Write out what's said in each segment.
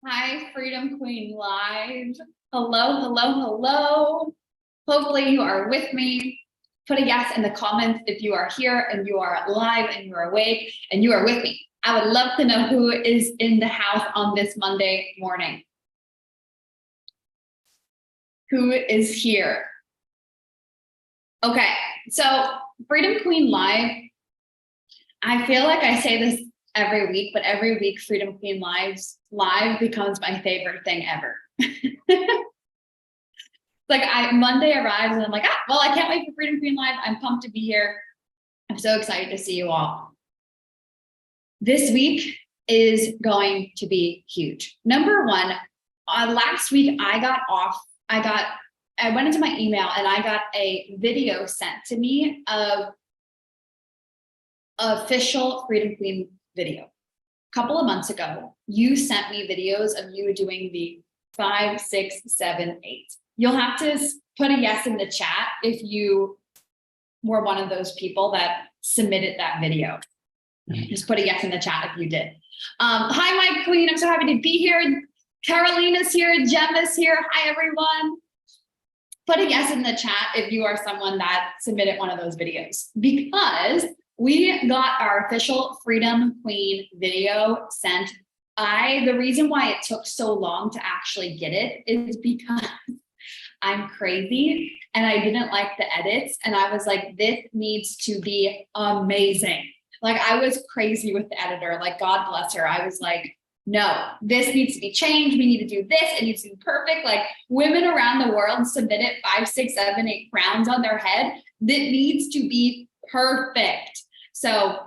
Hi, Freedom Queen Live. Hello, hello, hello. Hopefully you are with me. Put a yes in the comments if you are here and you are live and you are awake and you are with me. I would love to know who is in the house on this Monday morning. Who is here? Okay, so Freedom Queen Live, I feel like I say this every week, but every week Freedom Queen Live becomes my favorite thing ever. Like Monday arrives and I'm like, well, I can't wait for Freedom Queen Live. I'm pumped to be here. I'm so excited to see you all. This week is going to be huge. Number one, last week I went into my email and I got a video sent to me of official Freedom Queen video. A couple of months ago, you sent me videos of you doing the 5, 6, 7, 8. You'll have to put a yes in the chat if you were one of those people that submitted that video. Just put a yes in the chat if you did. Hi, my queen. I'm so happy to be here. Carolina's here. Gemma's here. Hi, everyone. Put a yes in the chat if you are someone that submitted one of those videos, because we got our official Freedom Queen video sent. The reason why it took so long to actually get it is because I'm crazy and I didn't like the edits. And I was like, this needs to be amazing. Like, I was crazy with the editor, like, God bless her. I was like, no, this needs to be changed. We need to do this. It needs to be perfect. Like, women around the world submitted 5, 6, 7, 8 crowns on their head. That needs to be perfect. So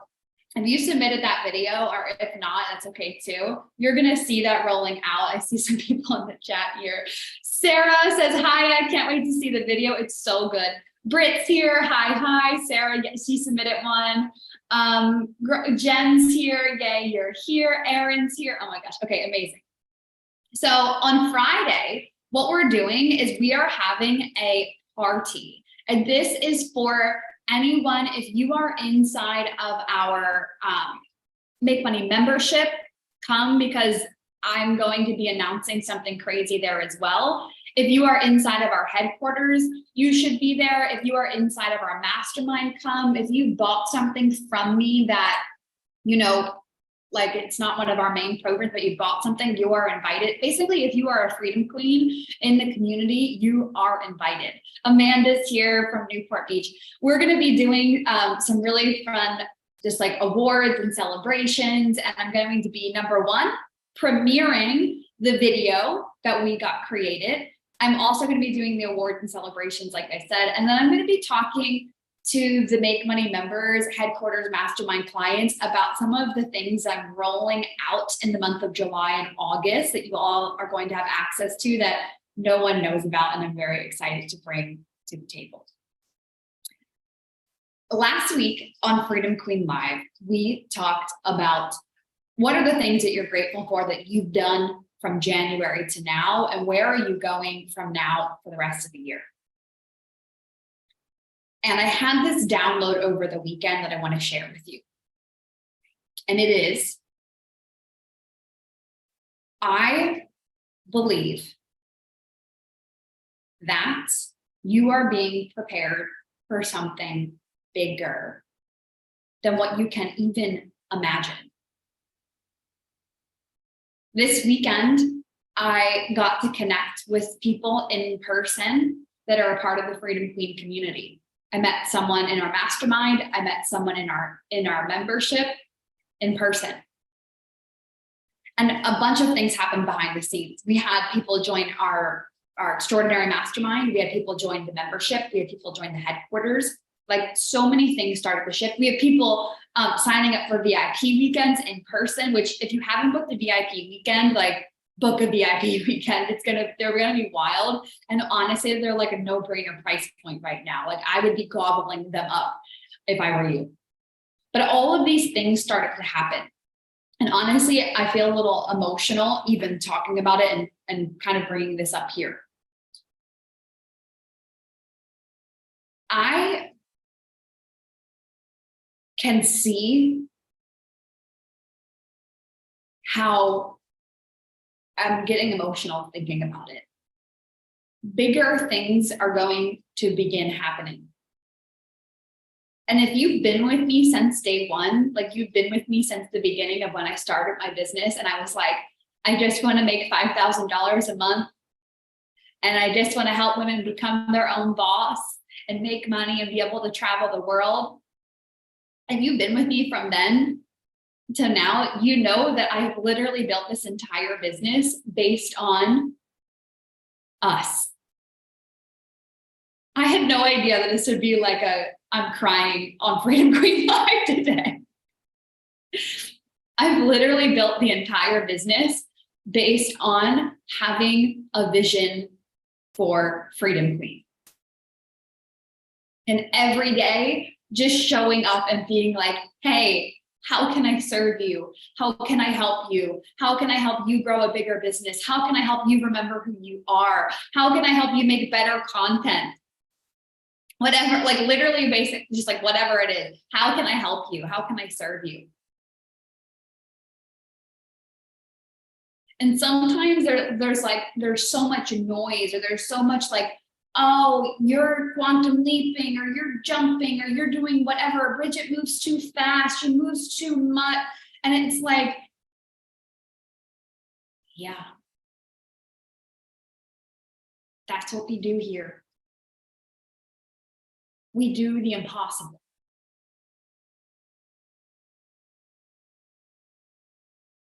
if you submitted that video, or if not, that's okay too. You're going to see that rolling out. I see some people in the chat here. Sarah says, hi, I can't wait to see the video. It's so good. Britt's here. Hi, Sarah. She submitted one. Jen's here. Yay, you're here. Erin's here. Oh my gosh. Okay, amazing. So on Friday, what we're doing is we are having a party. And this is for anyone, if you are inside of our Make Money membership, come, because I'm going to be announcing something crazy there as well. If you are inside of our headquarters, you should be there. If you are inside of our mastermind, come. If you bought something from me that, you know, like, it's not one of our main programs, but you bought something, you are invited. Basically, if you are a Freedom Queen in the community, you are invited. Amanda's here from Newport Beach. We're going to be doing some really fun, just like awards and celebrations. And I'm going to be, number one, premiering the video that we got created. I'm also going to be doing the awards and celebrations, like I said, and then I'm going to be talking to the Make Money members, headquarters, mastermind clients about some of the things I'm rolling out in the month of July and August that you all are going to have access to that no one knows about, and I'm very excited to bring to the table. Last week on Freedom Queen Live, we talked about what are the things that you're grateful for that you've done from January to now, and where are you going from now for the rest of the year? And I had this download over the weekend that I want to share with you. And it is, I believe that you are being prepared for something bigger than what you can even imagine. This weekend, I got to connect with people in person that are a part of the Freedom Queen community. I met someone in our mastermind. I met someone in our membership in person. And a bunch of things happened behind the scenes. We had people join our extraordinary mastermind. We had people join the membership. We had people join the headquarters. Like, so many things started to shift. We have people signing up for VIP weekends in person, which, if you haven't booked a VIP weekend, like, book a VIP weekend. They're gonna be wild. And honestly, they're like a no-brainer price point right now. Like, I would be gobbling them up if I were you. But all of these things started to happen. And honestly, I feel a little emotional even talking about it and kind of bringing this up here. I can see how I'm getting emotional thinking about it. Bigger things are going to begin happening. And if you've been with me since day one, like you've been with me since the beginning of when I started my business, and I was like, I just want to make $5,000 a month. And I just want to help women become their own boss and make money and be able to travel the world. And you've been with me from then to now, you know that I've literally built this entire business based on us. I had no idea that this would be like I'm crying on Freedom Queen Live today. I've literally built the entire business based on having a vision for Freedom Queen. And every day, just showing up and being like, hey, how can I serve you? How can I help you? How can I help you grow a bigger business? How can I help you remember who you are? How can I help you make better content? Whatever, like literally basic, just like whatever it is. How can I help you? How can I serve you? And sometimes there's so much noise, or there's so much like, oh, you're quantum leaping, or you're jumping, or you're doing whatever. Bridget moves too fast, she moves too much. And it's like, yeah, that's what we do here. We do the impossible.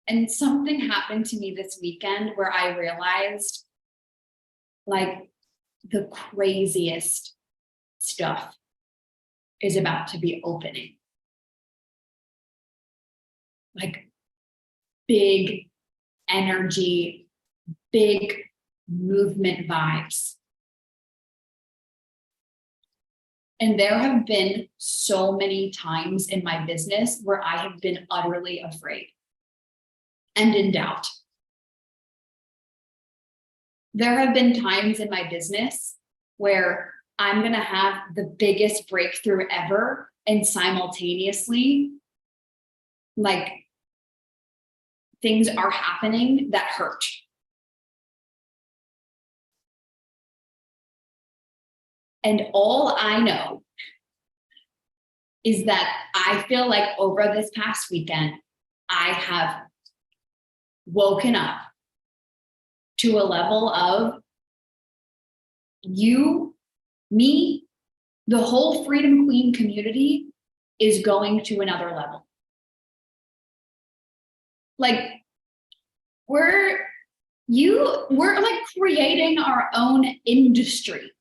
And something happened to me this weekend where I realized like the craziest stuff is about to be opening. Like big energy, big movement vibes. And there have been so many times in my business where I have been utterly afraid and in doubt. There have been times in my business where I'm going to have the biggest breakthrough ever, and simultaneously, like, things are happening that hurt. And all I know is that I feel like over this past weekend, I have woken up to a level of you, me, the whole Freedom Queen community is going to another level. Like we're like creating our own industry.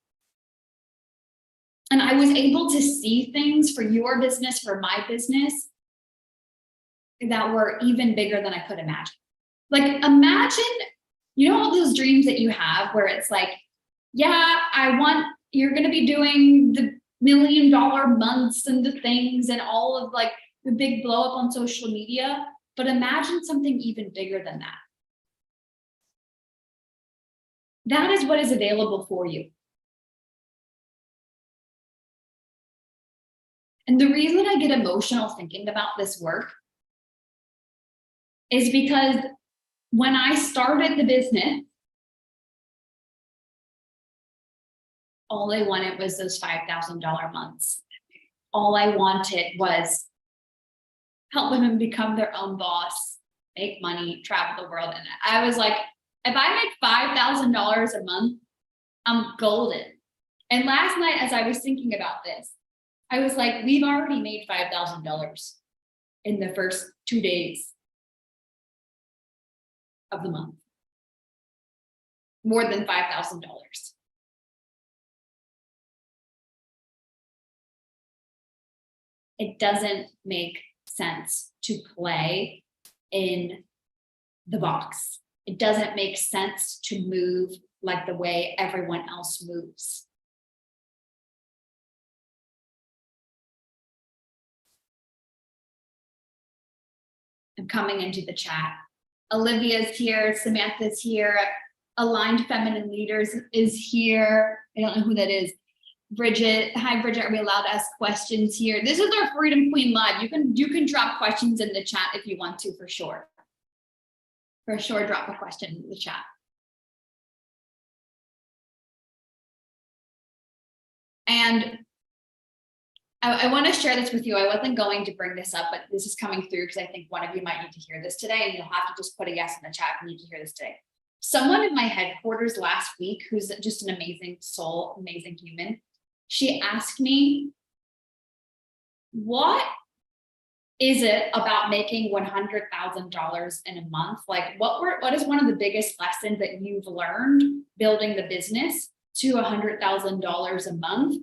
And I was able to see things for your business, for my business, that were even bigger than I could imagine. Like imagine, you know, all those dreams that you have where it's like, yeah, you're going to be doing the $1 million months and the things and all of like the big blow up on social media. But imagine something even bigger than that. That is what is available for you. And the reason I get emotional thinking about this work is because when I started the business, all I wanted was those $5,000 months. All I wanted was help women become their own boss, make money, travel the world. And I was like, if I make $5,000 a month, I'm golden. And last night, as I was thinking about this, I was like, we've already made $5,000 in the first 2 days of the month. More than $5,000. It doesn't make sense to play in the box. It doesn't make sense to move like the way everyone else moves. I'm coming into the chat. Olivia's here, Samantha's here, Aligned Feminine Leaders is here. I don't know who that is. Bridget, hi Bridget, are we allowed to ask questions here? This is our Freedom Queen Live. You can drop questions in the chat if you want to, for sure. For sure, drop a question in the chat. And I want to share this with you. I wasn't going to bring this up, but this is coming through because I think one of you might need to hear this today, and you'll have to just put a yes in the chat if you need to hear this today. Someone in my headquarters last week, who's just an amazing soul, amazing human, she asked me, what is it about making $100,000 in a month? Like, what is one of the biggest lessons that you've learned building the business to $100,000 a month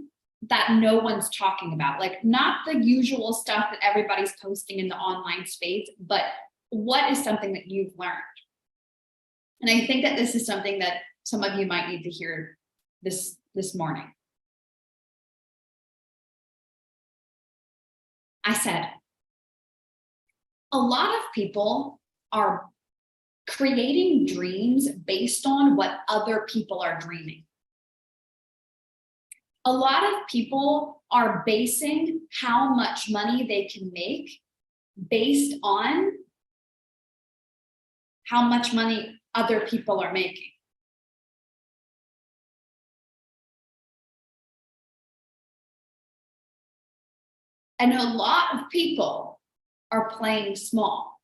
that no one's talking about? Like, not the usual stuff that everybody's posting in the online space, but what is something that you've learned? And I think that this is something that some of you might need to hear this morning. I said, a lot of people are creating dreams based on what other people are dreaming. A lot of people are basing how much money they can make based on how much money other people are making. And a lot of people are playing small.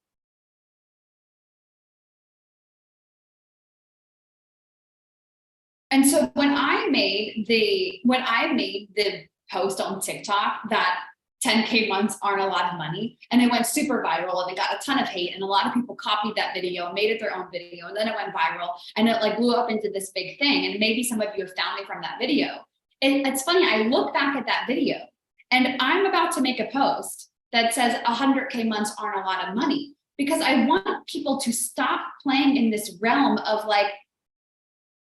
And so when I made the post on TikTok that 10K months aren't a lot of money, and it went super viral and it got a ton of hate, and a lot of people copied that video, made it their own video, and then it went viral and it like blew up into this big thing. And maybe some of you have found me from that video. It's funny, I look back at that video and I'm about to make a post that says 100K months aren't a lot of money, because I want people to stop playing in this realm of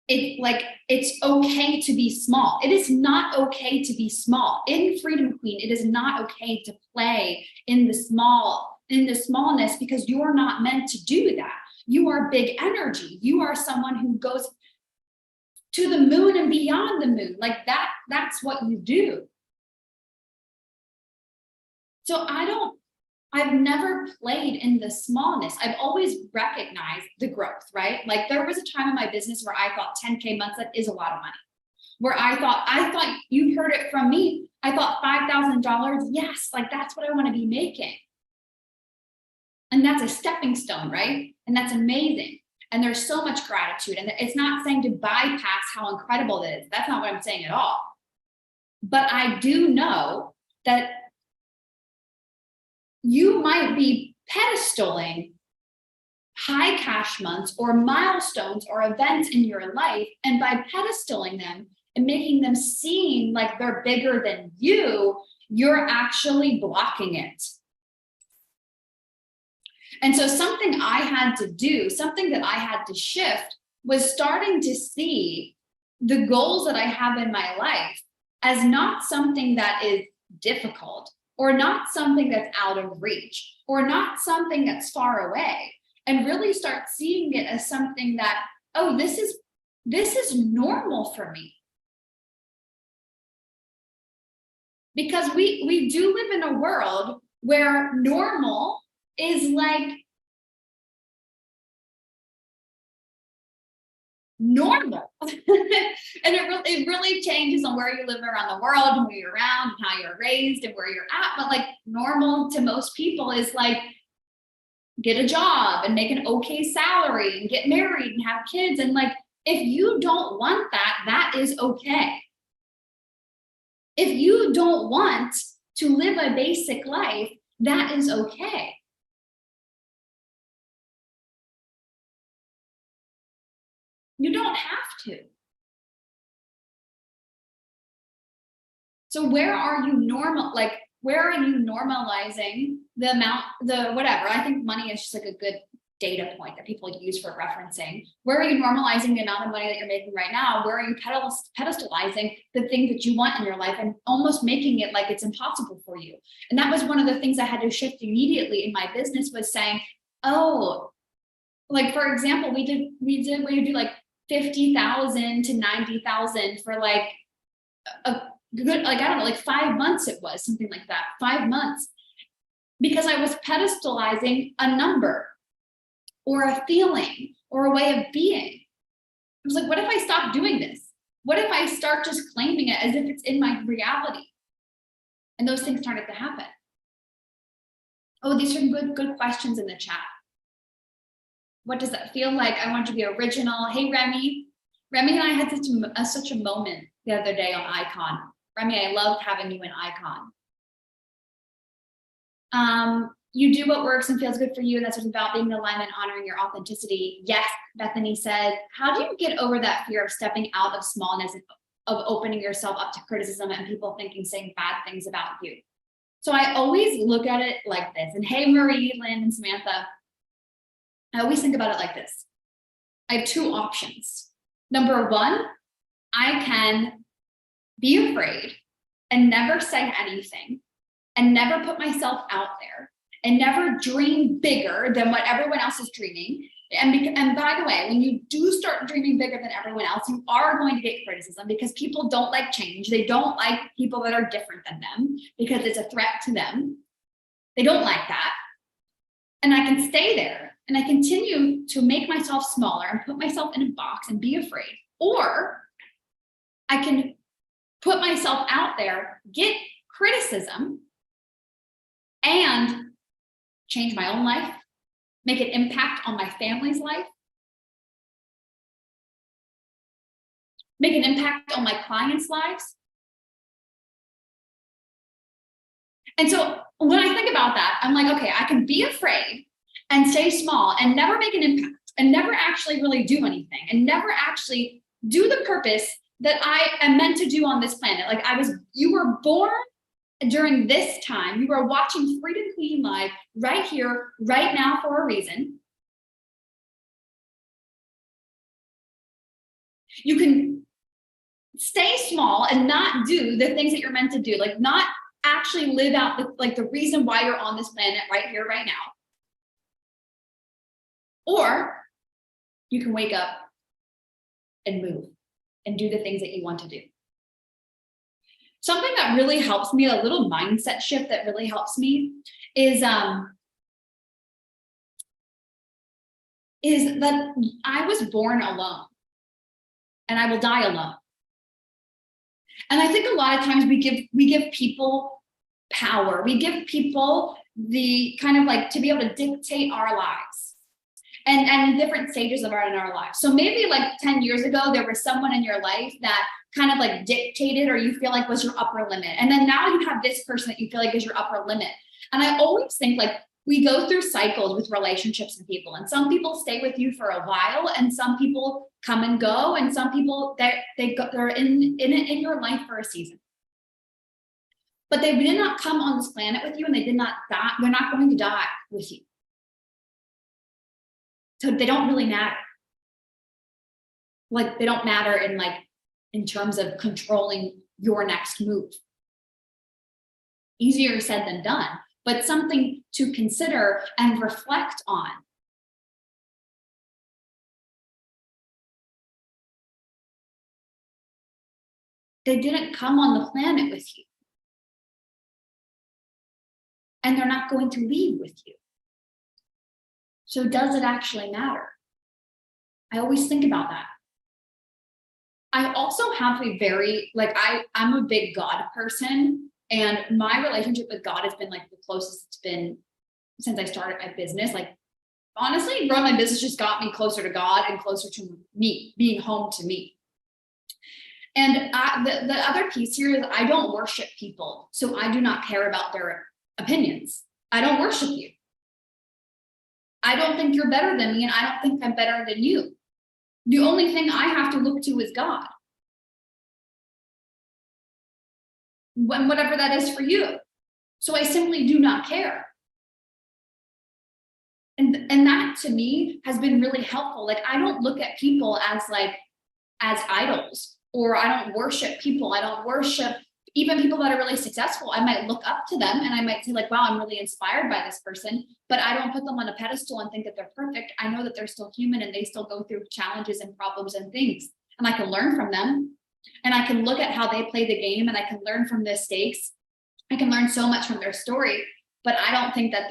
it's okay to be small. It is not okay to be small. In Freedom Queen, it is not okay to play in the smallness, because you're not meant to do that. You are big energy. You are someone who goes to the moon and beyond the moon. Like that's what you do. So I've never played in the smallness. I've always recognized the growth, right? Like, there was a time in my business where I thought 10K months, that is a lot of money. Where I thought you heard it from me. I thought $5,000, yes, like that's what I want to be making. And that's a stepping stone, right? And that's amazing. And there's so much gratitude. And it's not saying to bypass how incredible it is. That's not what I'm saying at all. But I do know that you might be pedestaling high cash months or milestones or events in your life, and by pedestaling them and making them seem like they're bigger than you, you're actually blocking it. And so something I had to do, something that I had to shift, was starting to see the goals that I have in my life as not something that is difficult, or not something that's out of reach, or not something that's far away, and really start seeing it as something that, oh, this is normal for me. Because we do live in a world where normal is like normal. And it really changes on where you live around the world and where you're around and how you're raised and where you're at. But like, normal to most people is like, get a job and make an okay salary and get married and have kids. And like, if you don't want that, that is okay. If you don't want to live a basic life, that is okay. You don't have to. So where are you where are you normalizing the amount, whatever? I think money is just like a good data point that people use for referencing. Where are you normalizing the amount of money that you're making right now? Where are you pedestalizing the things that you want in your life and almost making it like it's impossible for you? And that was one of the things I had to shift immediately in my business, was saying, oh, like, for example, we do like 50,000 to 90,000 for like a good, like, I don't know, like 5 months. It was something like that, 5 months, because I was pedestalizing a number. or a feeling or a way of being. I was like, what if I stop doing this? What if I start just claiming it as if it's in my reality? And those things started to happen. Oh, these are good questions in the chat. What does that feel like? I want to be original. Hey, Remy. Remy and I had such a moment the other day on Icon. Remy, I loved having you in Icon. You do what works and feels good for you. That's what's about, being in alignment, honoring your authenticity. Yes, Bethany said, how do you get over that fear of stepping out of smallness, of opening yourself up to criticism and people saying bad things about you? So I always look at it like this. And hey, Marie, Lynn, and Samantha, I always think about it like this. I have two options. Number one, I can be afraid and never say anything and never put myself out there and never dream bigger than what everyone else is dreaming. And by the way, when you do start dreaming bigger than everyone else, you are going to get criticism because people don't like change. They don't like people that are different than them because it's a threat to them. They don't like that. And I can stay there and I continue to make myself smaller and put myself in a box and be afraid. Or I can put myself out there, get criticism, and change my own life, make an impact on my family's life, make an impact on my clients' lives. And so when I think about that, I'm like, okay, I can be afraid and stay small and never make an impact and never actually really do anything and never actually do the purpose that I am meant to do on this planet. Like you were born during this time, you are watching Freedom Queen Live right here, right now for a reason. You can stay small and not do the things that you're meant to do, like not actually live out the reason why you're on this planet right here, right now. Or you can wake up and move and do the things that you want to do. Something that really helps me, a little mindset shift that really helps me is that I was born alone and I will die alone. And I think a lot of times we give people power. We give people the kind of like to be able to dictate our lives and different stages in our lives. So maybe like 10 years ago, there was someone in your life that kind of like dictated or you feel like was your upper limit. And then now you have this person that you feel like is your upper limit. And I always think like we go through cycles with relationships and people, and some people stay with you for a while and some people come and go, and some people they're in your life for a season. But they did not come on this planet with you and they did not die. They're not going to die with you. So they don't really matter. Like they don't matter in terms of controlling your next move. Easier said than done, but something to consider and reflect on. They didn't come on the planet with you. And they're not going to leave with you. So does it actually matter? I always think about that. I also have a very, I'm a big God person, and my relationship with God has been like the closest it's been since I started my business. Like, honestly, growing my business just got me closer to God and closer to me, being home to me. And the other piece here is I don't worship people, so I do not care about their opinions. I don't worship you. I don't think you're better than me, and I don't think I'm better than you. The only thing I have to look to is God. Whatever that is for you. So I simply do not care. And that to me has been really helpful. Like I don't look at people as idols, or I don't worship people. I don't worship even people that are really successful. I might look up to them and I might say like, wow, I'm really inspired by this person, but I don't put them on a pedestal and think that they're perfect. I know that they're still human and they still go through challenges and problems and things, and I can learn from them, and I can look at how they play the game, and I can learn from mistakes. I can learn so much from their story, but I don't think that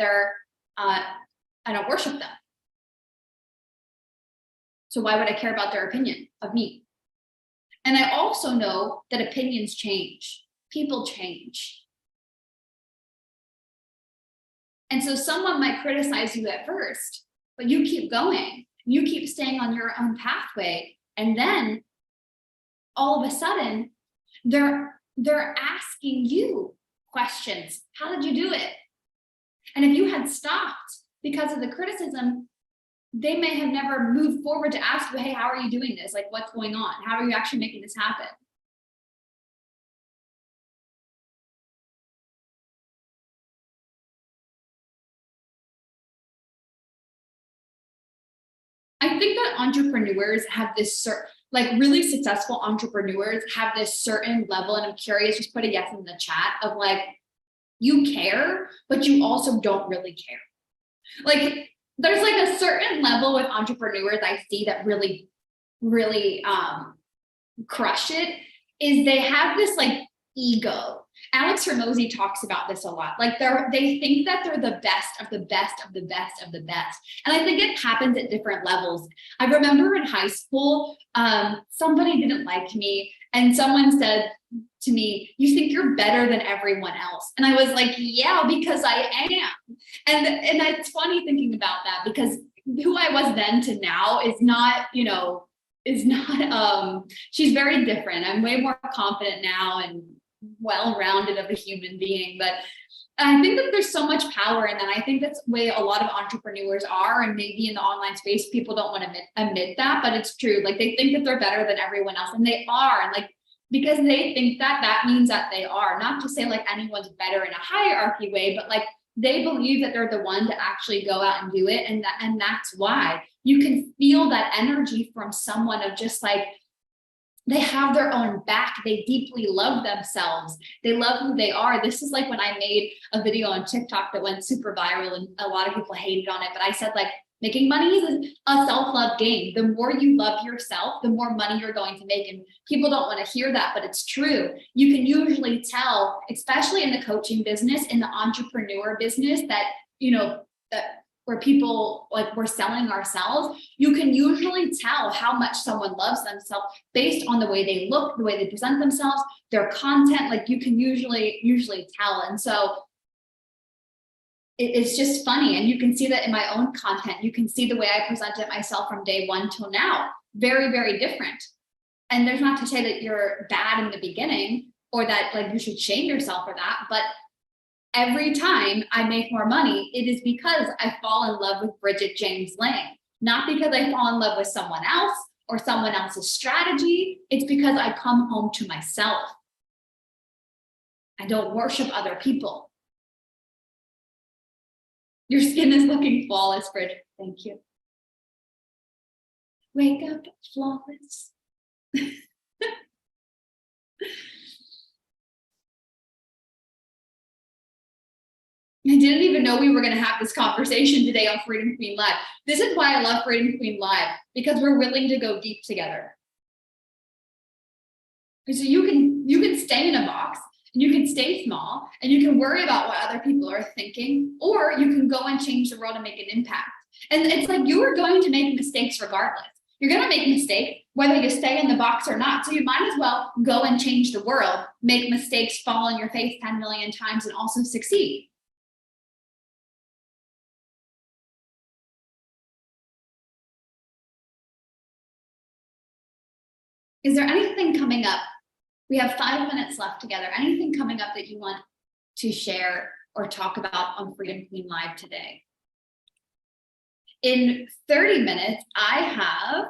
I don't worship them. So why would I care about their opinion of me? And I also know that opinions change, people change. And so someone might criticize you at first, but you keep going, you keep staying on your own pathway. And then all of a sudden, they're asking you questions. How did you do it? And if you had stopped because of the criticism, they may have never moved forward to ask you, hey, how are you doing this? Like, what's going on? How are you actually making this happen? I think that entrepreneurs have this like really successful entrepreneurs have this certain level, and I'm curious, just put a yes in the chat of like, you care, but you also don't really care. Like, there's like a certain level with entrepreneurs I see that really crush it, is they have this like ego. Alex Hormozi talks about this a lot. Like they think that they're the best of the best of the best of the best. And I think it happens at different levels. I remember in high school, somebody didn't like me and someone said to me, you think you're better than everyone else. And I was like, yeah, because I am. And it's funny thinking about that, because who I was then to now is not, she's very different. I'm way more confident now and well-rounded of a human being. But I think that there's so much power in that. I think that's the way a lot of entrepreneurs are, and maybe in the online space, people don't want to admit that, but it's true. Like, they think that they're better than everyone else, and they are. And like, because they think that, that means that they are. Not to say like anyone's better in a hierarchy way, but like they believe that they're the one to actually go out and do it. And that's why you can feel that energy from someone of just like, they have their own back. They deeply love themselves. They love who they are. This is like when I made a video on TikTok that went super viral and a lot of people hated on it. But I said, like, making money is a self-love game. The more you love yourself, the more money you're going to make. And people don't want to hear that, but it's true. You can usually tell, especially in the coaching business, in the entrepreneur business, that, that where people, like, we're selling ourselves, you can usually tell how much someone loves themselves based on the way they look, the way they present themselves, their content. Like, you can usually tell. And so it's just funny. And you can see that in my own content. You can see the way I presented myself from day one till now. Very, very different. And there's not to say that you're bad in the beginning or that like you should shame yourself for that, but every time I make more money, it is because I fall in love with Bridget James Lang, not because I fall in love with someone else or someone else's strategy. It's because I come home to myself. I don't worship other people. Your skin is looking flawless, Bridget. Thank you. Wake up flawless. I didn't even know we were going to have this conversation today on Freedom Queen Live. This is why I love Freedom Queen Live, because we're willing to go deep together. So you can stay in a box and you can stay small and you can worry about what other people are thinking, or you can go and change the world and make an impact. And it's like, you are going to make mistakes regardless. You're going to make mistakes whether you stay in the box or not. So you might as well go and change the world, make mistakes, fall on your face 10 million times, and also succeed. Is there anything coming up? We have 5 minutes left together. Anything coming up that you want to share or talk about on Freedom Queen Live today? In 30 minutes, I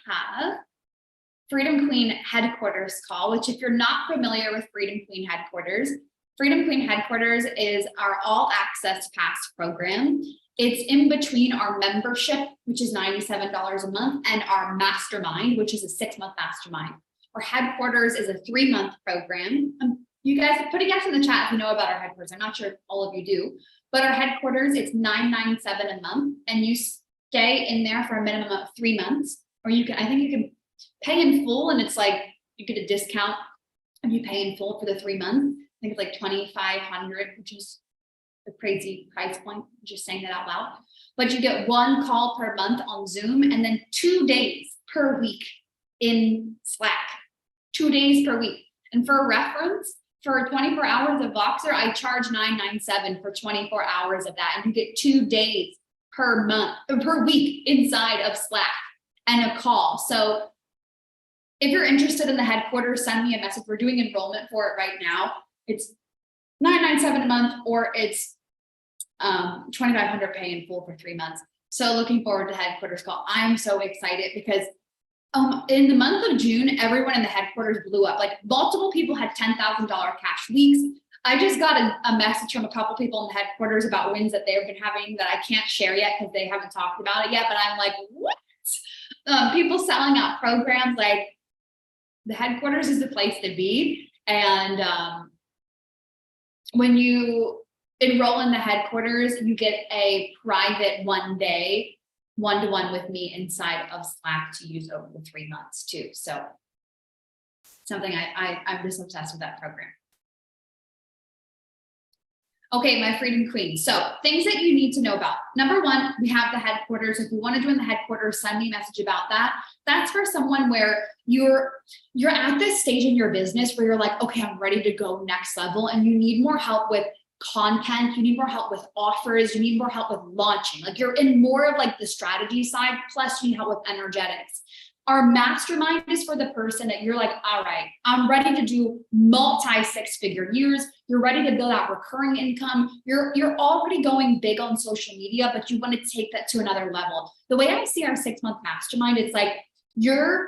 have Freedom Queen Headquarters call, which, if you're not familiar with Freedom Queen Headquarters is our all access pass program. It's in between our membership, which is $97 a month, and our mastermind, which is a 6-month mastermind. Our headquarters is a 3-month program. You guys put a yes in the chat if you know about our headquarters. I'm not sure if all of you do, but our headquarters, it's $997 a month, and you stay in there for a minimum of 3 months, or I think you can pay in full, and it's like you get a discount if you pay in full for the 3 months. I think it's like $2,500, which is a crazy price point, just saying that out loud. but you get 1 call per month on Zoom and then 2 days per week in Slack, 2 days per week. And for reference, for 24 hours of Voxer, I charge $9.97 for 24 hours of that. And you get 2 days per month, or per week inside of Slack and a call. So if you're interested in the headquarters, send me a message. We're doing enrollment for it right now. It's $9.97 a month, or it's $2,500 pay in full for 3 months. So looking forward to headquarters call. I'm so excited because in the month of June, everyone in the headquarters blew up. Like multiple people had $10,000 cash weeks. I just got a message from a couple people in the headquarters about wins that they've been having that I can't share yet because they haven't talked about it yet. But I'm like, what? People selling out programs. Like the headquarters is the place to be. And when you enroll in the headquarters, you get a private 1 day, 1-to-1 with me inside of Slack to use over the 3 months too. So something I'm just obsessed with that program. Okay, my Freedom Queen. So things that you need to know about. Number 1, we have the headquarters. If you want to join the headquarters, send me a message about that. That's for someone where you're at this stage in your business where you're like, okay, I'm ready to go next level, and you need more help with content, you need more help with offers, you need more help with launching. Like you're in more of like the strategy side, plus you need help with energetics. Our mastermind is for the person that you're like, all right, I'm ready to do multi 6-figure years. You're ready to build out recurring income. You're already going big on social media, but you want to take that to another level. The way I see our 6-month mastermind, it's like you're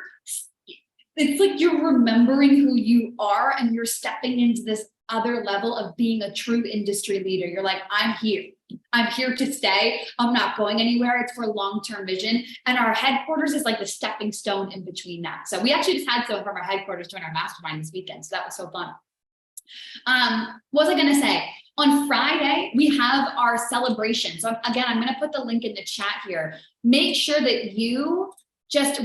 remembering who you are and you're stepping into this other level of being a true industry leader. You're like, I'm here to stay. I'm not going anywhere. It's for long-term vision. And our headquarters is like the stepping stone in between that. So we actually just had someone from our headquarters join our mastermind this weekend. So that was so fun. What was I going to say? On Friday, we have our celebration. So again, I'm going to put the link in the chat here. Make sure that you just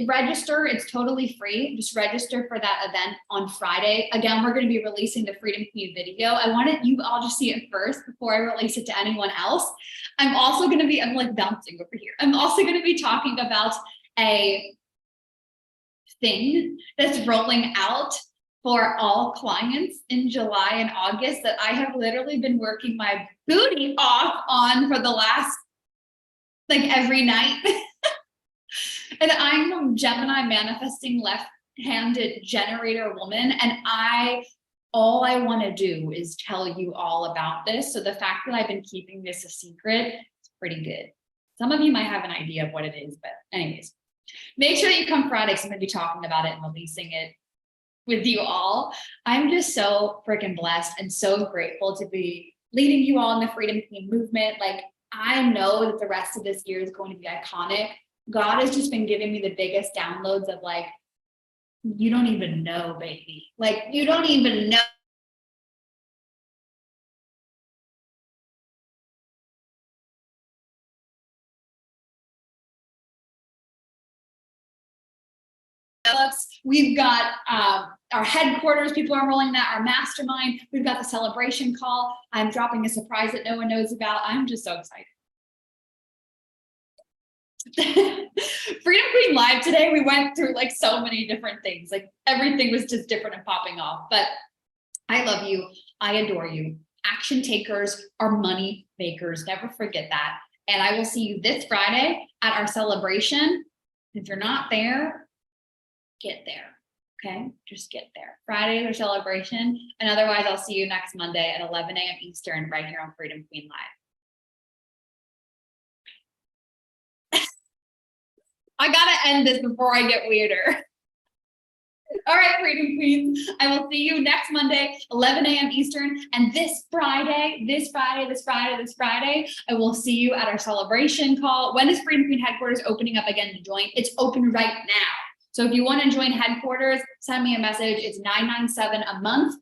register. It's totally free. Just register for that event on Friday. Again, we're going to be releasing the Freedom Queen video. I wanted you all to see it first before I release it to anyone else. I'm also going to be, I'm like bouncing over here. I'm also going to be talking about a thing that's rolling out for all clients in July and August that I have literally been working my booty off on for the last, like every night. And I'm a Gemini manifesting left-handed generator woman. And all I want to do is tell you all about this. So the fact that I've been keeping this a secret is pretty good. Some of you might have an idea of what it is, but anyways, make sure that you come Friday, because I'm going to be talking about it and releasing it with you all. I'm just so freaking blessed and so grateful to be leading you all in the Freedom Queen movement. Like, I know that the rest of this year is going to be iconic. God has just been giving me the biggest downloads of like, you don't even know, baby. Like, you don't even know. We've got our headquarters, people are rolling that, our mastermind. We've got the celebration call. I'm dropping a surprise that no one knows about. I'm just so excited. Freedom Queen Live today, we went through like so many different things. Like everything was just different and popping off. But I love you. I adore you. Action takers are money makers. Never forget that. And I will see you this Friday at our celebration. If you're not there, get there. Okay, just get there. Friday is our celebration. And otherwise, I'll see you next Monday at 11 a.m. Eastern right here on Freedom Queen Live. I gotta end this before I get weirder. All right, Freedom Queens, I will see you next Monday, 11 a.m. Eastern. And this Friday, I will see you at our celebration call. When is Freedom Queen headquarters opening up again to join? It's open right now. So if you want to join headquarters, send me a message. It's $997 a month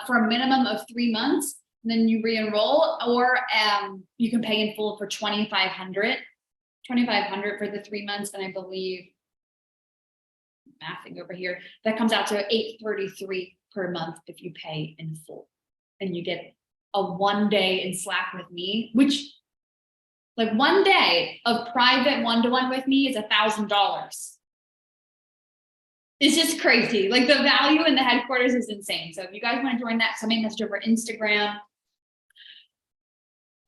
for a minimum of 3 months. And then you re-enroll, or you can pay in full for $2,500 for the 3 months. And I believe, mathing over here, that comes out to $833 per month if you pay in full. And you get a 1 day in Slack with me, which Like one day of private one-to-one with me is $1,000. It's just crazy. Like the value in the headquarters is insane. So if you guys want to join that, somebody message over Instagram.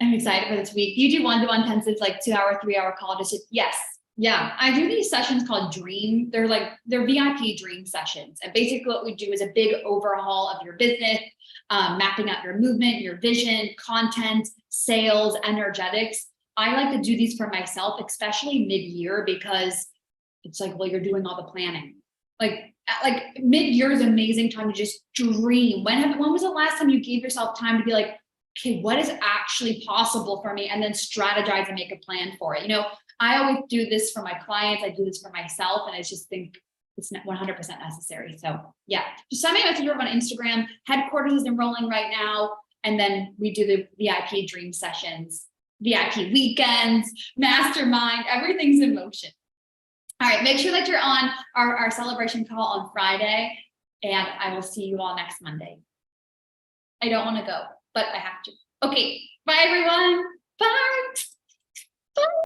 I'm excited for this week. Do you do one-to-one intensives, like 2-hour, 3-hour call? Yes. Yeah. I do these sessions called Dream. They're VIP dream sessions. And basically what we do is a big overhaul of your business, mapping out your movement, your vision, content, sales, energetics. I like to do these for myself, especially mid-year, because it's like, well, you're doing all the planning. Like mid-year is an amazing time to just dream. When was the last time you gave yourself time to be like, okay, what is actually possible for me? And then strategize and make a plan for it. You know, I always do this for my clients. I do this for myself. And I just think it's not 100% necessary. So yeah, just send me a message over on Instagram. Headquarters is enrolling right now. And then we do the VIP dream sessions, VIP weekends, mastermind, everything's in motion. All right, make sure that you're on our celebration call on Friday, and I will see you all next Monday. I don't want to go, but I have to. Okay, bye everyone. Bye. Bye.